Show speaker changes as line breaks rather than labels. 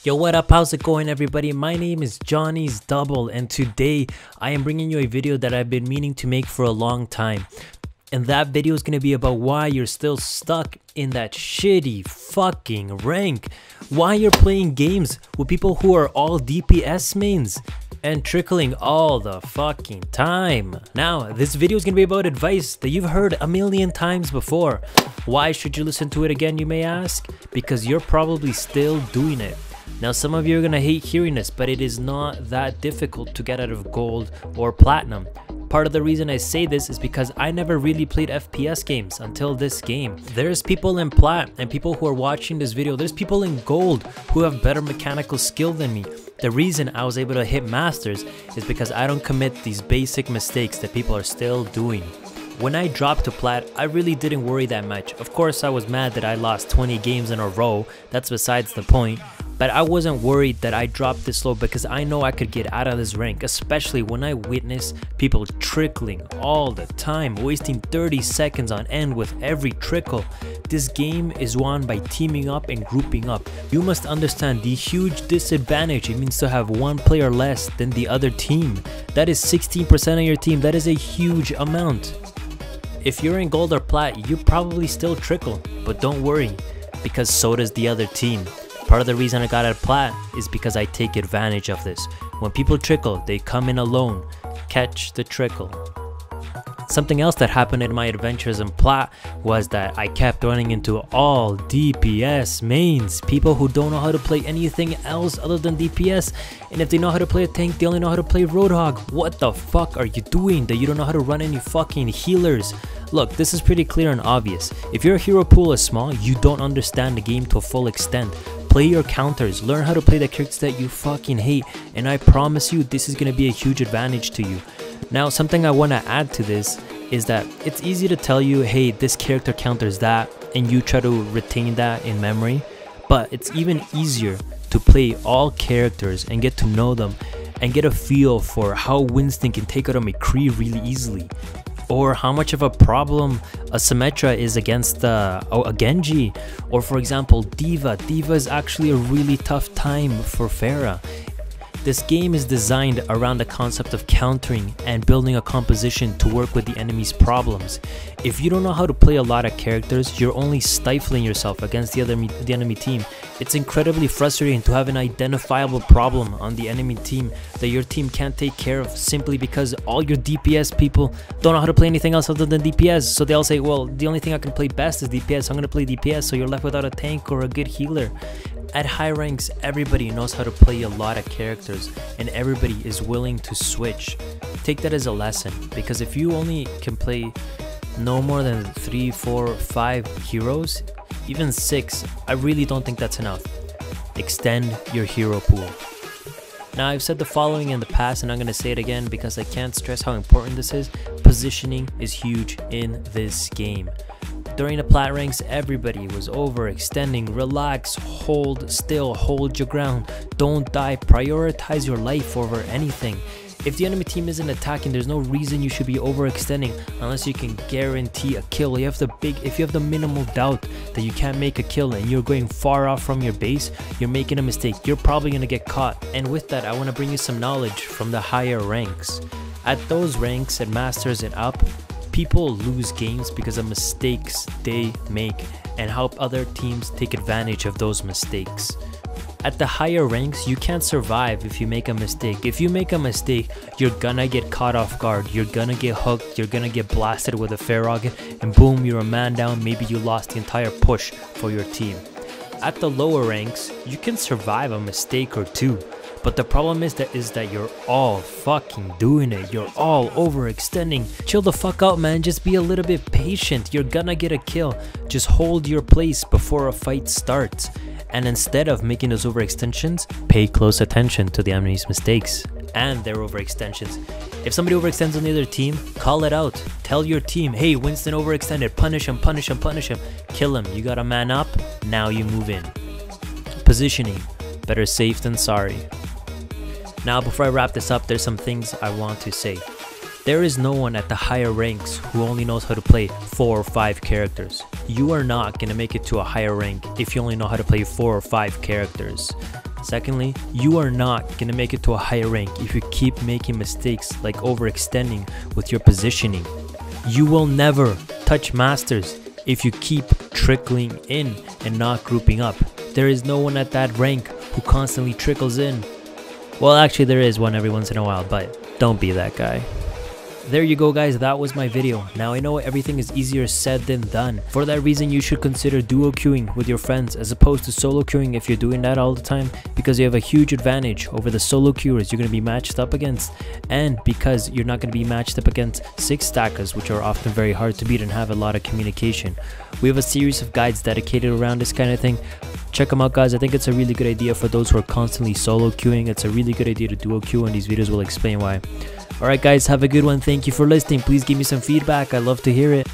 Yo, what up? How's it going, everybody? My name is Johnniesdouble, and today I am bringing you a video that I've been meaning to make for a long time. And that video is going to be about why you're still stuck in that shitty fucking rank. Why you're playing games with people who are all DPS mains and trickling all the fucking time. Now, this video is going to be about advice that you've heard a million times before. Why should you listen to it again, you may ask? Because you're probably still doing it. Now, some of you are going to hate hearing this, but it is not that difficult to get out of gold or platinum. Part of the reason I say this is because I never really played FPS games until this game. There's people in plat and people who are watching this video, there's people in gold who have better mechanical skill than me. The reason I was able to hit masters is because I don't commit these basic mistakes that people are still doing. When I dropped to plat, I really didn't worry that much. Of course, I was mad that I lost 20 games in a row, that's besides the point. But I wasn't worried that I dropped this low because I know I could get out of this rank, especially when I witness people trickling all the time, wasting 30 seconds on end with every trickle. This game is won by teaming up and grouping up. You must understand the huge disadvantage it means to have one player less than the other team. That is 16% of your team. That is a huge amount. If you're in gold or plat, you probably still trickle, but don't worry, because so does the other team. Part of the reason I got out of plat is because I take advantage of this. When people trickle, they come in alone. Catch the trickle. Something else that happened in my adventures in plat was that I kept running into all DPS mains. People who don't know how to play anything else other than DPS. And if they know how to play a tank, they only know how to play Roadhog. What the fuck are you doing that you don't know how to run any fucking healers? Look, this is pretty clear and obvious. If your hero pool is small, you don't understand the game to a full extent. Play your counters, learn how to play the characters that you fucking hate, and I promise you this is going to be a huge advantage to you. Now, something I want to add to this is that it's easy to tell you, hey, this character counters that, and you try to retain that in memory, but it's even easier to play all characters and get to know them and get a feel for how Winston can take out a McCree really easily, or how much of a problem a Symmetra is against a Genji, or for example Diva. Diva is actually a really tough time for Pharah. This game is designed around the concept of countering and building a composition to work with the enemy's problems. If you don't know how to play a lot of characters, you're only stifling yourself against the enemy team. It's incredibly frustrating to have an identifiable problem on the enemy team that your team can't take care of simply because all your DPS people don't know how to play anything else other than DPS. So they'll say, well, the only thing I can play best is DPS, so I'm going to play DPS, so you're left without a tank or a good healer. At high ranks, everybody knows how to play a lot of characters and everybody is willing to switch. Take that as a lesson, because if you only can play no more than 3, 4, 5 heroes, even 6, I really don't think that's enough. Extend your hero pool. Now, I've said the following in the past and I'm going to say it again because I can't stress how important this is. Positioning is huge in this game. During the plat ranks, everybody was overextending. Relax, hold still, hold your ground, don't die, prioritize your life over anything. If the enemy team isn't attacking, there's no reason you should be overextending unless you can guarantee a kill. If you have the minimal doubt that you can't make a kill and you're going far off from your base, you're making a mistake. You're probably going to get caught. And with that, I want to bring you some knowledge from the higher ranks. At those ranks, at Masters and up, people lose games because of mistakes they make and help other teams take advantage of those mistakes. At the higher ranks, you can't survive if you make a mistake. If you make a mistake, you're gonna get caught off guard, you're gonna get hooked, you're gonna get blasted with a Pharah, and boom, you're a man down, maybe you lost the entire push for your team. At the lower ranks, you can survive a mistake or two. But the problem is that you're all fucking doing it. You're all overextending. Chill the fuck out, man. Just be a little bit patient. You're gonna get a kill. Just hold your place before a fight starts. And instead of making those overextensions, pay close attention to the enemy's mistakes and their overextensions. If somebody overextends on the other team, call it out. Tell your team, hey, Winston overextended. Punish him, punish him, punish him. Kill him. You got a man up. Now you move in. Positioning. Better safe than sorry. Now, before I wrap this up, there's some things I want to say. There is no one at the higher ranks who only knows how to play 4 or 5 characters. You are not going to make it to a higher rank if you only know how to play 4 or 5 characters. Secondly, you are not going to make it to a higher rank if you keep making mistakes like overextending with your positioning. You will never touch masters if you keep trickling in and not grouping up. There is no one at that rank who constantly trickles in. Well, actually there is one every once in a while, but don't be that guy. There you go guys, that was my video. Now I know everything is easier said than done. For that reason, you should consider duo queuing with your friends as opposed to solo queuing if you're doing that all the time, because you have a huge advantage over the solo queuers you're going to be matched up against, and because you're not going to be matched up against 6 stackers, which are often very hard to beat and have a lot of communication. We have a series of guides dedicated around this kind of thing. Check them out guys. I think it's a really good idea for those who are constantly solo queuing. It's a really good idea to duo queue, and these videos will explain why. Alright guys, have a good one. Thank you for listening. Please give me some feedback. I love to hear it.